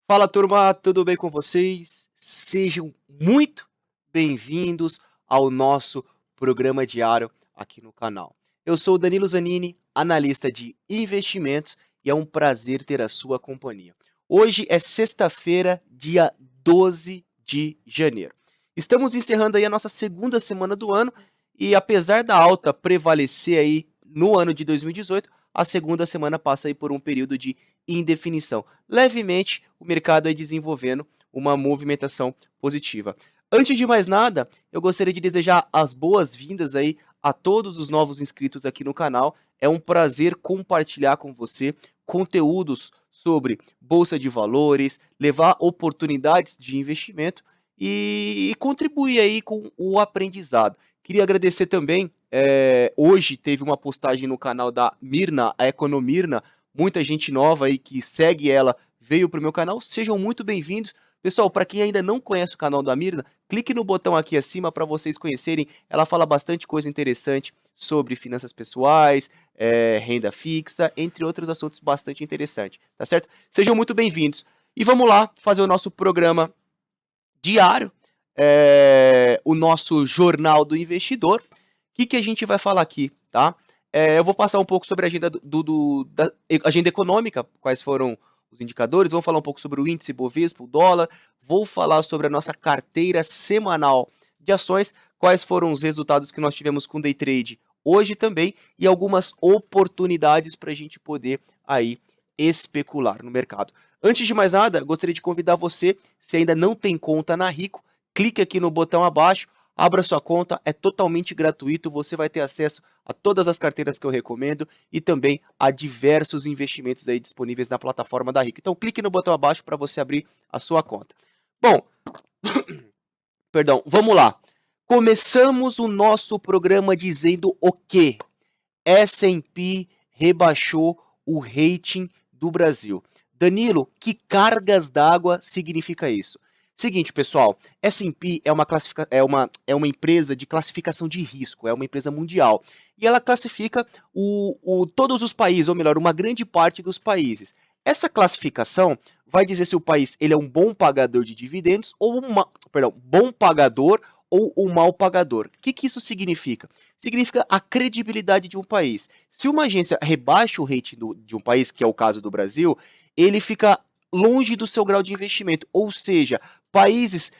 Fala turma, tudo bem com vocês? Sejam muito bem-vindos ao nosso programa diário aqui no canal. Eu sou o Danilo Zanini, analista de investimentos, e é um prazer ter a sua companhia. Hoje é sexta-feira, dia 12 de janeiro. Estamos encerrando aí a nossa segunda semana do ano e apesar da alta prevalecer aí no ano de 2018, a segunda semana passa aí por um período de indefinição. Levemente, o mercado aí desenvolvendo uma movimentação positiva. Antes de mais nada, eu gostaria de desejar as boas-vindas aí a todos os novos inscritos aqui no canal. É um prazer compartilhar com você conteúdos sobre bolsa de valores, levar oportunidades de investimento e contribuir aí com o aprendizado. Queria agradecer também, hoje teve uma postagem no canal da Mirna, a Economirna, muita gente nova aí que segue ela veio para o meu canal, sejam muito bem-vindos. Pessoal, para quem ainda não conhece o canal da Mirna, clique no botão aqui acima para vocês conhecerem. Ela fala bastante coisa interessante sobre finanças pessoais, renda fixa, entre outros assuntos bastante interessantes, tá certo? Sejam muito bem-vindos. E vamos lá fazer o nosso programa diário, o nosso Jornal do Investidor. O que a gente vai falar aqui, tá? Eu vou passar um pouco sobre a agenda, da agenda econômica, quais foram os indicadores, vamos falar um pouco sobre o índice Bovespa, o dólar, vou falar sobre a nossa carteira semanal de ações, quais foram os resultados que nós tivemos com day trade hoje também e algumas oportunidades para a gente poder aí especular no mercado. Antes de mais nada, gostaria de convidar você, se ainda não tem conta na Rico, clique aqui no botão abaixo, abra sua conta, é totalmente gratuito, você vai ter acesso a todas as carteiras que eu recomendo e também a diversos investimentos aí disponíveis na plataforma da Rico. Então clique no botão abaixo para você abrir a sua conta. Bom, perdão, vamos lá. Começamos o nosso programa dizendo o quê? S&P rebaixou o rating do Brasil. Danilo, que cargas d'água significa isso? Seguinte, pessoal, S&P é uma empresa de classificação de risco, é uma empresa mundial. E ela classifica todos os países, ou melhor, uma grande parte dos países. Essa classificação vai dizer se o país ele é um bom pagador de dividendos ou bom pagador ou um mau pagador. O que isso significa? Significa a credibilidade de um país. Se uma agência rebaixa o rating de um país, que é o caso do Brasil, ele fica longe do seu grau de investimento. Ou seja, países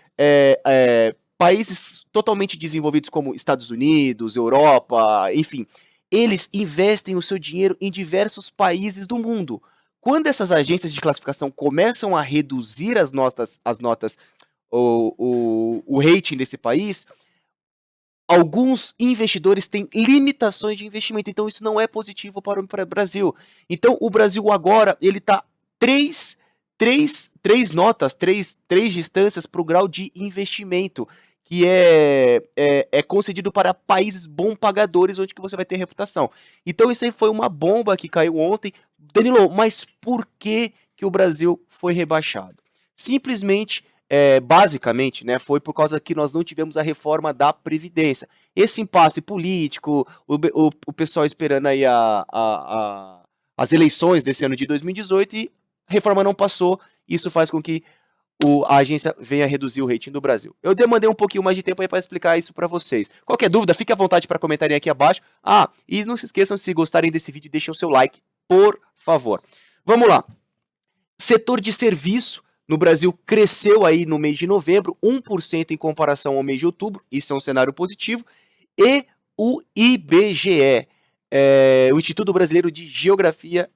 totalmente desenvolvidos como Estados Unidos, Europa, enfim, eles investem o seu dinheiro em diversos países do mundo. Quando essas agências de classificação começam a reduzir as notas, o rating desse país, alguns investidores têm limitações de investimento, então isso não é positivo para o Brasil. Então o Brasil agora ele está três distâncias para o grau de investimento que é concedido para países bom pagadores, onde que você vai ter reputação. Então isso aí foi uma bomba que caiu ontem. Danilo, mas por que o Brasil foi rebaixado? Simplesmente basicamente, né, foi por causa que nós não tivemos a reforma da Previdência. Esse impasse político, o pessoal esperando aí as eleições desse ano de 2018 e a reforma não passou, isso faz com que a agência venha reduzir o rating do Brasil. Eu demandei um pouquinho mais de tempo aí para explicar isso para vocês. Qualquer dúvida, fique à vontade para comentarem aqui abaixo. E não se esqueçam, se gostarem desse vídeo, deixem o seu like, por favor. Vamos lá. Setor de serviço no Brasil cresceu aí no mês de novembro, 1% em comparação ao mês de outubro, isso é um cenário positivo, e o IBGE, o Instituto Brasileiro de Geografia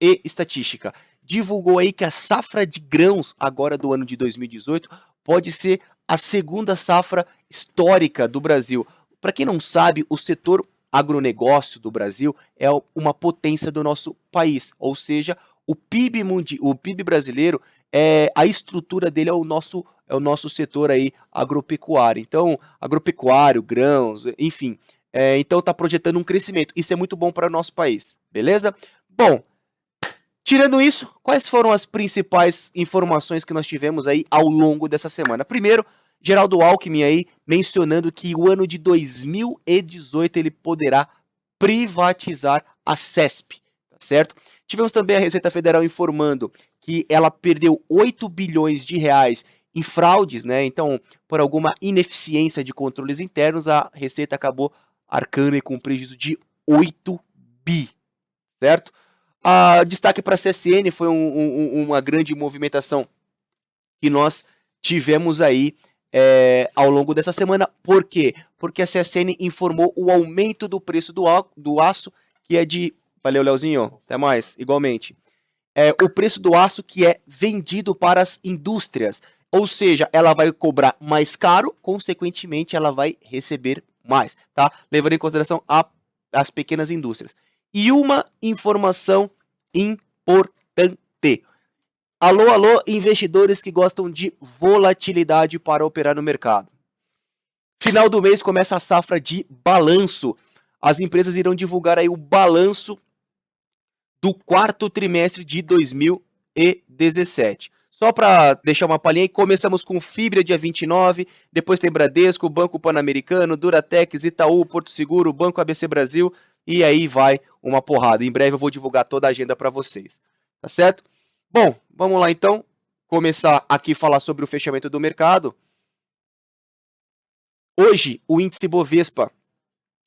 e Estatística, divulgou aí que a safra de grãos agora do ano de 2018 pode ser a segunda safra histórica do Brasil. Para quem não sabe, o setor agronegócio do Brasil é uma potência do nosso país, ou seja, o PIB brasileiro, a estrutura dele é o nosso setor aí agropecuário. Então, agropecuário, grãos, enfim. Então está projetando um crescimento. Isso é muito bom para o nosso país, beleza? Bom, tirando isso, quais foram as principais informações que nós tivemos aí ao longo dessa semana? Primeiro, Geraldo Alckmin aí mencionando que o ano de 2018 ele poderá privatizar a CESP, tá certo? Tivemos também a Receita Federal informando que ela perdeu 8 bilhões de reais em fraudes, né? Então, por alguma ineficiência de controles internos, a Receita acabou arcando com um prejuízo de 8 bi, certo? Destaque para a CSN, foi uma grande movimentação que nós tivemos aí ao longo dessa semana. Por quê? Porque a CSN informou o aumento do preço do aço, que é de... Valeu, Leozinho. Até mais. Igualmente. O preço do aço que é vendido para as indústrias. Ou seja, ela vai cobrar mais caro, consequentemente, ela vai receber mais, tá? Levando em consideração as pequenas indústrias. E uma informação importante. Alô, alô, investidores que gostam de volatilidade para operar no mercado. Final do mês começa a safra de balanço. As empresas irão divulgar aí o balanço do quarto trimestre de 2017. Só para deixar uma palhinha aí, começamos com Fibra dia 29, depois tem Bradesco, Banco Pan-Americano, Duratex, Itaú, Porto Seguro, Banco ABC Brasil, e aí vai uma porrada. Em breve eu vou divulgar toda a agenda para vocês, tá certo? Bom, vamos lá então, começar aqui a falar sobre o fechamento do mercado. Hoje, o índice Bovespa,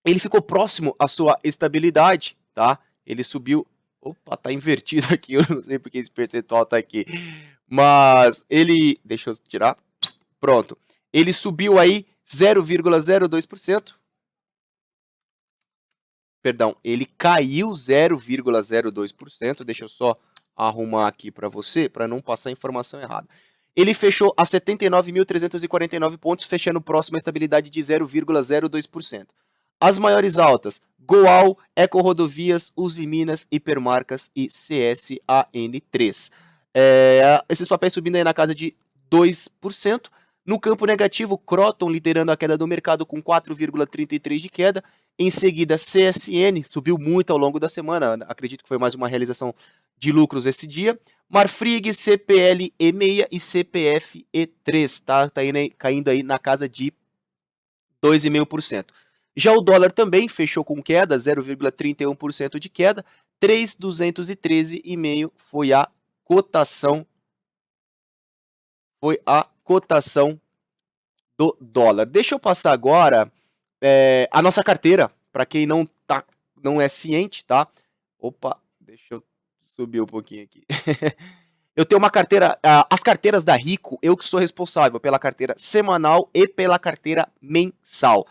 ele ficou próximo à sua estabilidade, tá? Ele subiu... Opa, tá invertido aqui, eu não sei porque esse percentual tá aqui. Mas ele... Deixa eu tirar. Pronto. Ele subiu aí 0,02%. Perdão, ele caiu 0,02%. Deixa eu só arrumar aqui para você, para não passar a informação errada. Ele fechou a 79.349 pontos, fechando próximo à estabilidade de 0,02%. As maiores altas, Goal, Eco Rodovias, Uzi Minas, Hipermarcas e CSAN3. Esses papéis subindo aí na casa de 2%. No campo negativo, Croton liderando a queda do mercado com 4,33% de queda. Em seguida, CSN subiu muito ao longo da semana. Acredito que foi mais uma realização de lucros esse dia. Marfrig, CPL E6 e CPF E3, tá caindo aí na casa de 2,5%. Já o dólar também fechou com queda, 0,31% de queda, 3,213,5 foi a cotação do dólar. Deixa eu passar agora a nossa carteira, para quem não é ciente, tá? Opa, deixa eu subir um pouquinho aqui. Eu tenho uma carteira, as carteiras da Rico, eu que sou responsável pela carteira semanal e pela carteira mensal.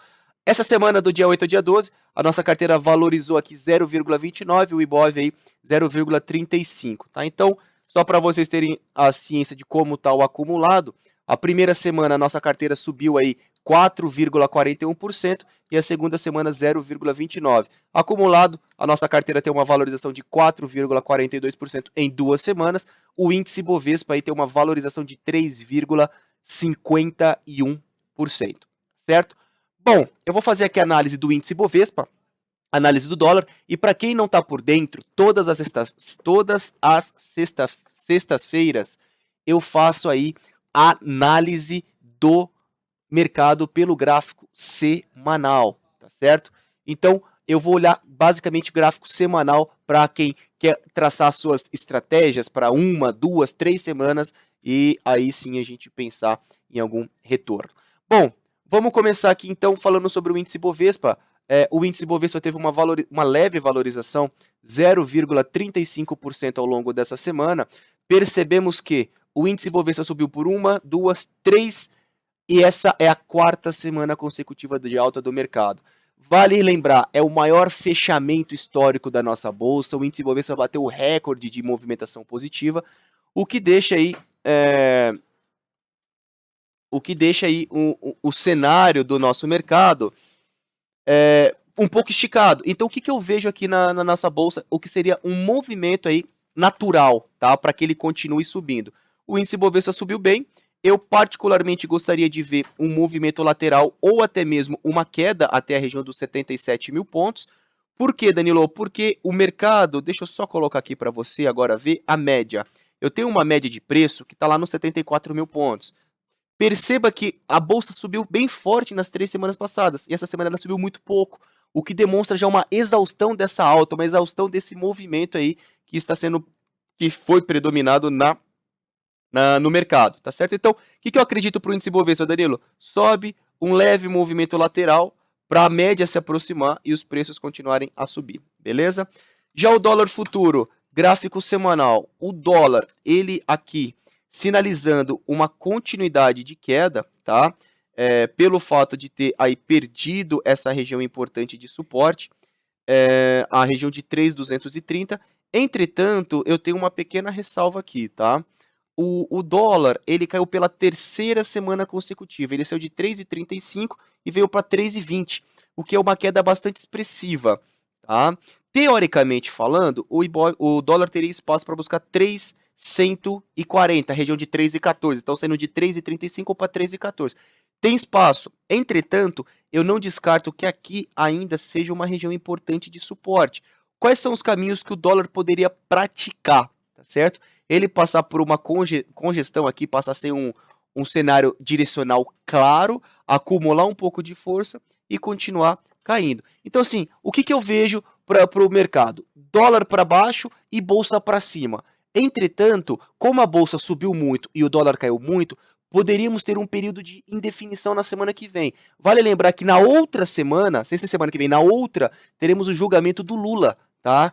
Essa semana, do dia 8 ao dia 12, a nossa carteira valorizou aqui 0,29, o Ibov aí 0,35, tá? Então, só para vocês terem a ciência de como está o acumulado, a primeira semana a nossa carteira subiu aí 4,41% e a segunda semana 0,29%. Acumulado, a nossa carteira tem uma valorização de 4,42% em 2 semanas. O índice Bovespa aí tem uma valorização de 3,51%, certo? Bom, eu vou fazer aqui a análise do índice Bovespa, análise do dólar, e para quem não está por dentro, todas as sextas-feiras eu faço aí a análise do mercado pelo gráfico semanal, tá certo? Então, eu vou olhar basicamente o gráfico semanal para quem quer traçar suas estratégias para 1, 2, 3 semanas e aí sim a gente pensar em algum retorno. Bom, vamos começar aqui então falando sobre o índice Bovespa. O índice Bovespa teve uma leve valorização, 0,35% ao longo dessa semana. Percebemos que o índice Bovespa subiu por 1, 2, 3 e essa é a 4ª semana consecutiva de alta do mercado. Vale lembrar, é o maior fechamento histórico da nossa bolsa. O índice Bovespa bateu o recorde de movimentação positiva, o que deixa aí o cenário do nosso mercado um pouco esticado. Então, o que eu vejo aqui na nossa bolsa? O que seria um movimento aí natural, tá? Para que ele continue subindo. O índice Bovespa subiu bem. Eu particularmente gostaria de ver um movimento lateral ou até mesmo uma queda até a região dos 77 mil pontos. Por quê, Danilo? Porque o mercado... Deixa eu só colocar aqui para você agora ver a média. Eu tenho uma média de preço que está lá nos 74 mil pontos. Perceba que a bolsa subiu bem forte nas 3 semanas passadas, e essa semana ela subiu muito pouco, o que demonstra já uma exaustão dessa alta, uma exaustão desse movimento aí que está sendo que foi predominado no mercado, tá certo? Então, o que eu acredito para o índice Bovespa, Danilo? Sobe um leve movimento lateral para a média se aproximar e os preços continuarem a subir, beleza? Já o dólar futuro, gráfico semanal, o dólar, ele aqui sinalizando uma continuidade de queda, tá? Pelo fato de ter aí perdido essa região importante de suporte, a região de 3.230. Entretanto, eu tenho uma pequena ressalva aqui, tá? O dólar, ele caiu pela terceira semana consecutiva. Ele saiu de 3,35 e veio para 3,20, o que é uma queda bastante expressiva, tá? Teoricamente falando, o dólar teria espaço para buscar 3,140, região de 3,14. Então, saindo de 3,35 para 3,14. Tem espaço. Entretanto, eu não descarto que aqui ainda seja uma região importante de suporte. Quais são os caminhos que o dólar poderia praticar, tá certo? Ele passar por uma congestão aqui, passar a ser um cenário direcional claro, acumular um pouco de força e continuar caindo. Então, assim, o que eu vejo para o mercado? Dólar para baixo e bolsa para cima. Entretanto, como a bolsa subiu muito e o dólar caiu muito, poderíamos ter um período de indefinição na semana que vem. Vale lembrar que na outra semana, sem ser semana que vem, na outra, teremos o julgamento do Lula, tá?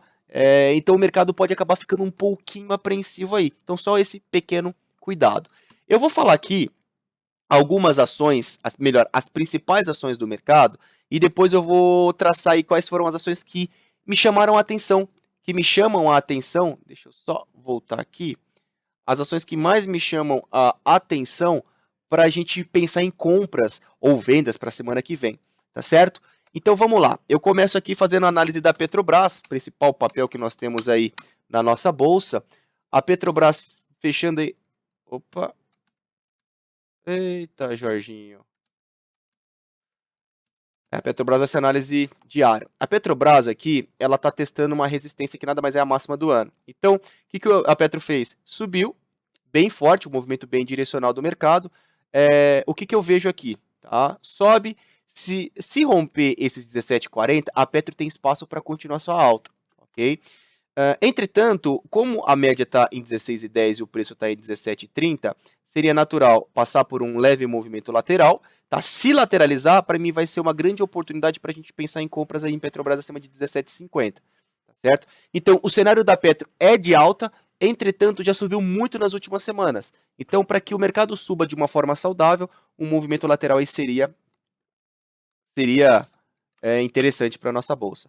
Então o mercado pode acabar ficando um pouquinho apreensivo aí. Então só esse pequeno cuidado. Eu vou falar aqui algumas ações, as principais ações do mercado, e depois eu vou traçar aí quais foram as ações que me chamaram a atenção, Deixa eu só voltar aqui. As ações que mais me chamam a atenção para a gente pensar em compras ou vendas para a semana que vem, tá certo? Então vamos lá, eu começo aqui fazendo a análise da Petrobras, principal papel que nós temos aí na nossa bolsa. A Petrobras fechando aí... Opa! Eita, Jorginho. A Petrobras, essa análise diária. A Petrobras aqui, ela está testando uma resistência que nada mais é a máxima do ano. Então, o que a Petro fez? Subiu, bem forte, um movimento bem direcional do mercado. O que eu vejo aqui? Tá? Sobe, se romper esses 17,40, a Petro tem espaço para continuar sua alta, ok? Entretanto, como a média está em 16,10 e o preço está em 17,30, seria natural passar por um leve movimento lateral. Tá? Se lateralizar, para mim vai ser uma grande oportunidade para a gente pensar em compras aí em Petrobras acima de 17,50. Tá certo? Então, o cenário da Petro é de alta, entretanto, já subiu muito nas últimas semanas. Então, para que o mercado suba de uma forma saudável, um movimento lateral aí seria interessante para a nossa bolsa.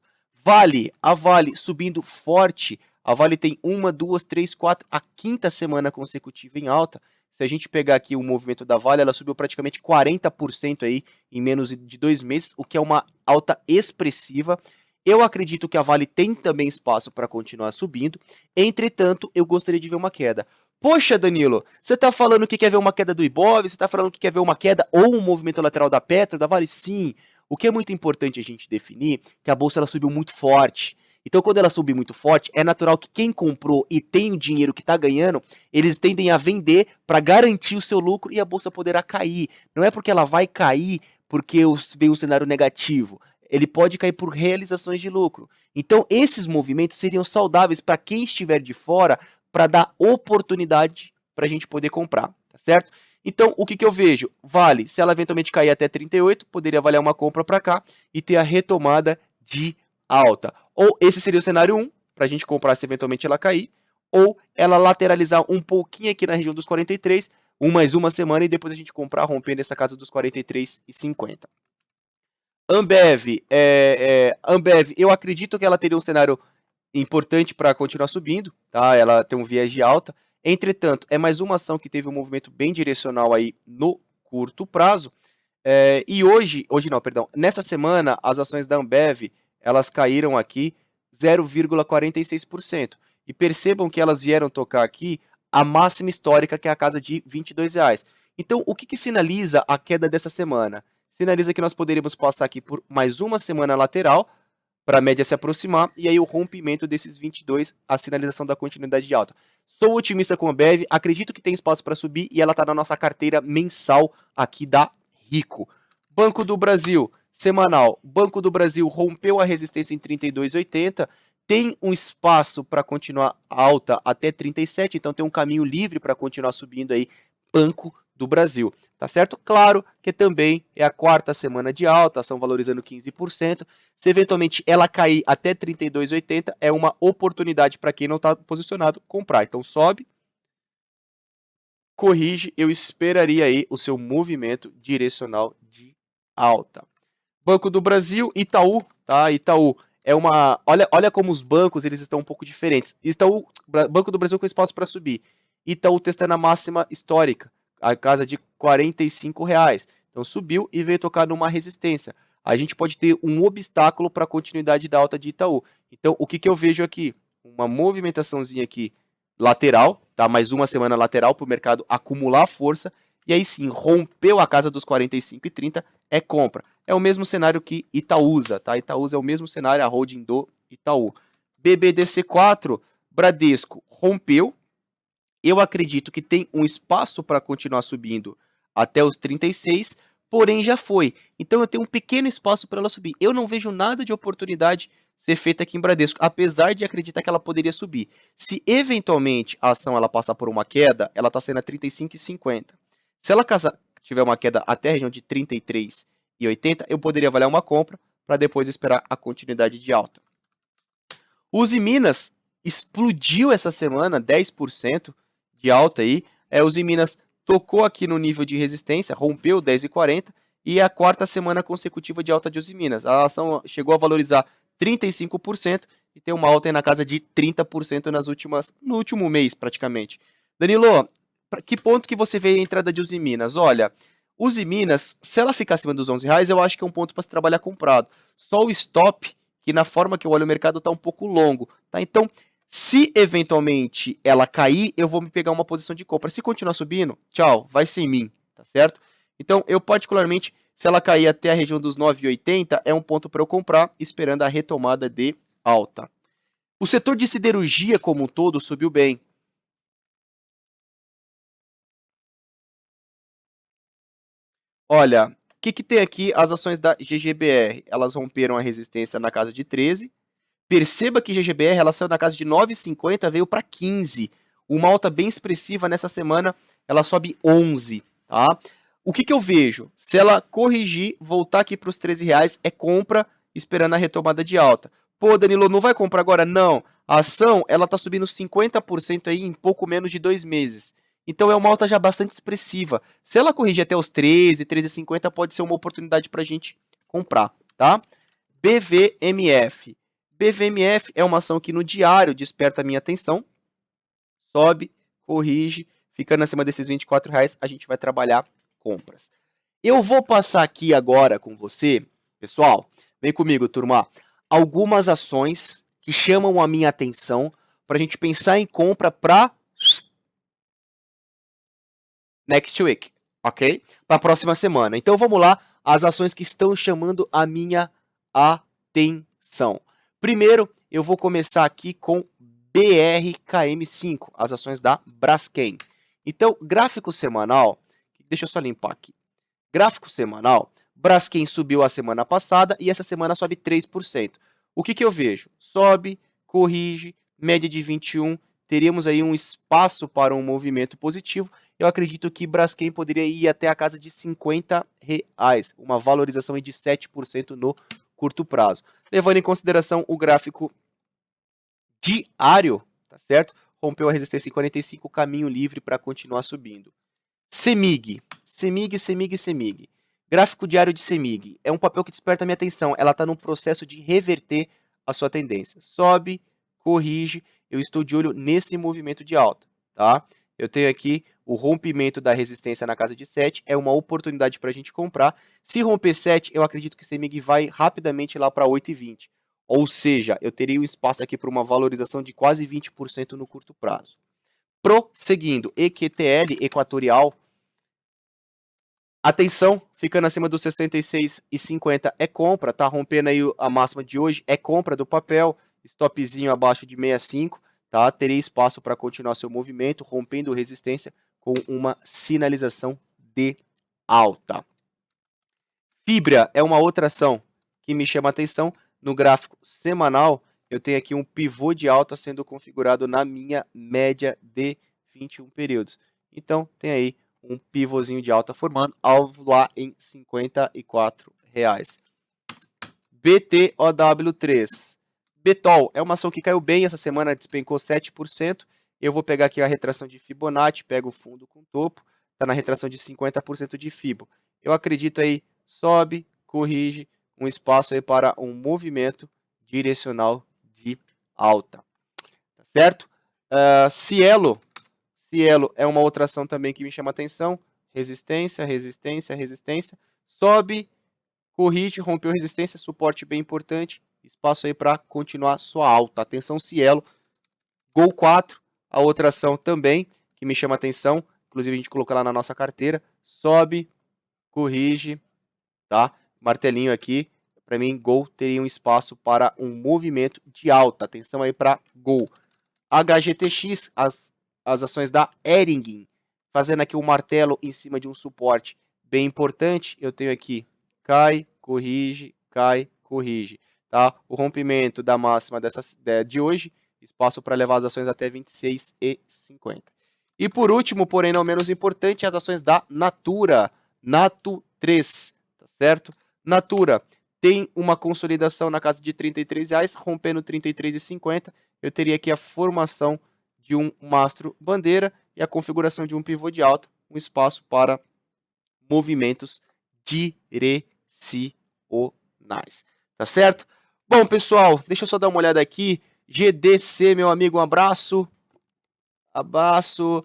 A Vale subindo forte. A Vale tem 1, 2, 3, 4, a quinta semana consecutiva em alta. Se a gente pegar aqui o movimento da Vale, ela subiu praticamente 40% aí em menos de 2 meses, o que é uma alta expressiva. Eu acredito que a Vale tem também espaço para continuar subindo. Entretanto, eu gostaria de ver uma queda. Poxa, Danilo, você está falando que quer ver uma queda do Ibov? Você está falando que quer ver uma queda ou um movimento lateral da Petro, da Vale? Sim. O que é muito importante a gente definir que a bolsa ela subiu muito forte. Então, quando ela subir muito forte, é natural que quem comprou e tem o dinheiro que está ganhando, eles tendem a vender para garantir o seu lucro e a bolsa poderá cair. Não é porque ela vai cair porque veio um cenário negativo. Ele pode cair por realizações de lucro. Então, esses movimentos seriam saudáveis para quem estiver de fora, para dar oportunidade para a gente poder comprar, tá certo? Então, o que eu vejo? Vale, se ela eventualmente cair até 38, poderia valer uma compra para cá e ter a retomada de alta. Ou esse seria o cenário 1, para a gente comprar se eventualmente ela cair, ou ela lateralizar um pouquinho aqui na região dos 43, mais uma semana, e depois a gente comprar rompendo essa casa dos 43,50. Ambev, Ambev, eu acredito que ela teria um cenário importante para continuar subindo, tá? Ela tem um viés de alta. Entretanto, é mais uma ação que teve um movimento bem direcional aí no curto prazo. E nessa semana, as ações da Ambev, elas caíram aqui 0,46%. E percebam que elas vieram tocar aqui a máxima histórica, que é a casa de R$22. Então, o que sinaliza a queda dessa semana? Sinaliza que nós poderíamos passar aqui por mais uma semana lateral, para a média se aproximar, e aí o rompimento desses 22, a sinalização da continuidade de alta. Sou otimista com a Ambev, acredito que tem espaço para subir, e ela está na nossa carteira mensal aqui da Rico. Banco do Brasil, semanal. Banco do Brasil rompeu a resistência em 32,80, tem um espaço para continuar alta até 37, então tem um caminho livre para continuar subindo aí Banco do Brasil, tá certo? Claro que também é a quarta semana de alta, ação valorizando 15%. Se eventualmente ela cair até 32,80, é uma oportunidade para quem não está posicionado comprar. Então sobe, corrige, eu esperaria aí o seu movimento direcional de alta. Banco do Brasil, Itaú, tá? Itaú é uma... Olha como os bancos eles estão um pouco diferentes. Itaú, Banco do Brasil com espaço para subir. Itaú testando a máxima histórica, a casa de R$ 45. Então subiu e veio tocar numa resistência. A gente pode ter um obstáculo para a continuidade da alta de Itaú. Então o que eu vejo aqui? Uma movimentaçãozinha aqui lateral, tá? Mais uma semana lateral para o mercado acumular força. E aí sim, rompeu a casa dos 45,30, é compra. É o mesmo cenário que Itaúsa, tá? Itaúsa é o mesmo cenário, a holding do Itaú. BBDC4, Bradesco, rompeu. Eu acredito que tem um espaço para continuar subindo até os 36, porém já foi. Então eu tenho um pequeno espaço para ela subir. Eu não vejo nada de oportunidade ser feita aqui em Bradesco, apesar de acreditar que ela poderia subir. Se eventualmente a ação ela passar por uma queda, ela está sendo a 35,50. Se ela tiver uma queda até a região de 33,80, eu poderia avaliar uma compra para depois esperar a continuidade de alta. Uzi Minas explodiu essa semana, 10% de alta aí. Uzi Minas tocou aqui no nível de resistência, rompeu 10,40 e é a quarta semana consecutiva de alta de Uzi Minas. A ação chegou a valorizar 35% e tem uma alta aí na casa de 30% no último mês praticamente. Danilo, para que ponto que você vê a entrada de Uzi Minas? Olha, Uzi Minas, se ela ficar acima dos R$11, eu acho que é um ponto para se trabalhar comprado. Só o stop, que na forma que eu olho o mercado está um pouco longo, tá? Então, se eventualmente ela cair, eu vou me pegar uma posição de compra. Se continuar subindo, tchau, vai sem mim, tá certo? Então, eu particularmente, se ela cair até a região dos 9,80, é um ponto para eu comprar, esperando a retomada de alta. O setor de siderurgia como um todo subiu bem. Olha, o que tem aqui as ações da GGBR? Elas romperam a resistência na casa de 13. Perceba que GGBR ela saiu na casa de 9,50, veio para 15. Uma alta bem expressiva nessa semana, ela sobe 11, tá? O que eu vejo? Se ela corrigir, voltar aqui para os R$13, é compra, esperando a retomada de alta. Pô, Danilo, não vai comprar agora? Não. A ação, ela tá subindo 50% aí em pouco menos de 2 meses. Então é uma alta já bastante expressiva. Se ela corrigir até os 13, 13,50, pode ser uma oportunidade para a gente comprar, tá? BVMF. BVMF é uma ação que no diário desperta a minha atenção. Sobe, corrige, ficando acima desses R$24, a gente vai trabalhar compras. Eu vou passar aqui agora com você, pessoal, vem comigo, turma, algumas ações que chamam a minha atenção para a gente pensar em compra para next week, ok? Para a próxima semana. Então vamos lá, as ações que estão chamando a minha atenção. Primeiro, eu vou começar aqui com BRKM5, as ações da Braskem. Então, gráfico semanal, deixa eu só limpar aqui. Gráfico semanal, Braskem subiu a semana passada e essa semana sobe 3%. O que eu vejo? Sobe, corrige, média de 21, teríamos aí um espaço para um movimento positivo. Eu acredito que Braskem poderia ir até a casa de R$50, uma valorização aí de 7% no curto prazo. Levando em consideração o gráfico diário, tá certo? Rompeu a resistência em 45, caminho livre para continuar subindo. CEMIG. Gráfico diário de CEMIG. É um papel que desperta a minha atenção. Ela está num processo de reverter a sua tendência. Sobe, corrige. Eu estou de olho nesse movimento de alta, tá? Eu tenho aqui o rompimento da resistência na casa de 7. É uma oportunidade para a gente comprar. Se romper 7, eu acredito que CEMIG vai rapidamente lá para 8,20. Ou seja, eu teria um espaço aqui para uma valorização de quase 20% no curto prazo. Prosseguindo, EQTL, Equatorial. Atenção, ficando acima dos 66,50 é compra, tá rompendo aí a máxima de hoje, é compra do papel, stopzinho abaixo de 65, tá? Terei espaço para continuar seu movimento, rompendo resistência com uma sinalização de alta. Fibra é uma outra ação que me chama a atenção no gráfico semanal, eu tenho aqui um pivô de alta sendo configurado na minha média de 21 períodos. Então, tem aí um pivôzinho de alta formando, alvo lá em R$ 54. BTOW3. Betol é uma ação que caiu bem essa semana, despencou 7%. Eu vou pegar aqui a retração de Fibonacci, pego o fundo com topo, está na retração de 50% de Fibo. Eu acredito aí, sobe, corrige, um espaço aí para um movimento direcional de alta. Tá certo? Cielo é uma outra ação também que me chama atenção. Resistência, resistência, resistência. Sobe, corrige, rompeu resistência, suporte bem importante. Espaço aí para continuar sua alta. Atenção, Cielo. Gol 4, a outra ação também que me chama atenção. Inclusive a gente colocou lá na nossa carteira. Sobe, corrige, tá? Martelinho aqui. Para mim, Gol teria um espaço para um movimento de alta. Atenção aí para Gol. HGTX, as ações da Hering, fazendo aqui um martelo em cima de um suporte bem importante. Eu tenho aqui cai, corrige, tá? O rompimento da máxima de hoje, espaço para levar as ações até 26,50. E por último, porém não menos importante, as ações da Natura, Natu3, tá certo? Natura tem uma consolidação na casa de R$ 33, rompendo R$ 33,50. Eu teria aqui a formação de um mastro bandeira e a configuração de um pivô de alta, um espaço para movimentos direcionais. Tá certo? Bom, pessoal, deixa eu só dar uma olhada aqui. GDC, meu amigo, um abraço. Abraço.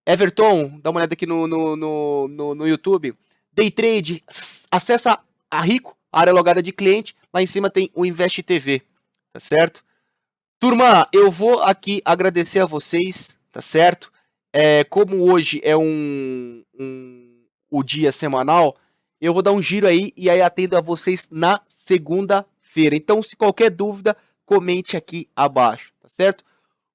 Everton, dá uma olhada aqui no YouTube. Day Trade, acessa a Rico, a área logada de cliente. Lá em cima tem o Invest TV, tá certo? Turma, eu vou aqui agradecer a vocês, tá certo? Como hoje é o dia semanal, eu vou dar um giro aí e aí atendo a vocês na segunda-feira. Então, se qualquer dúvida, comente aqui abaixo, tá certo?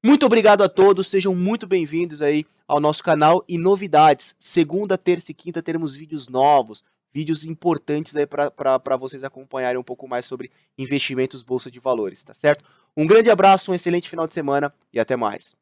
Muito obrigado a todos, sejam muito bem-vindos aí ao nosso canal e novidades. Segunda, terça e quinta teremos vídeos novos, vídeos importantes aí para vocês acompanharem um pouco mais sobre investimentos bolsa de valores, tá certo? Um grande abraço, um excelente final de semana e até mais.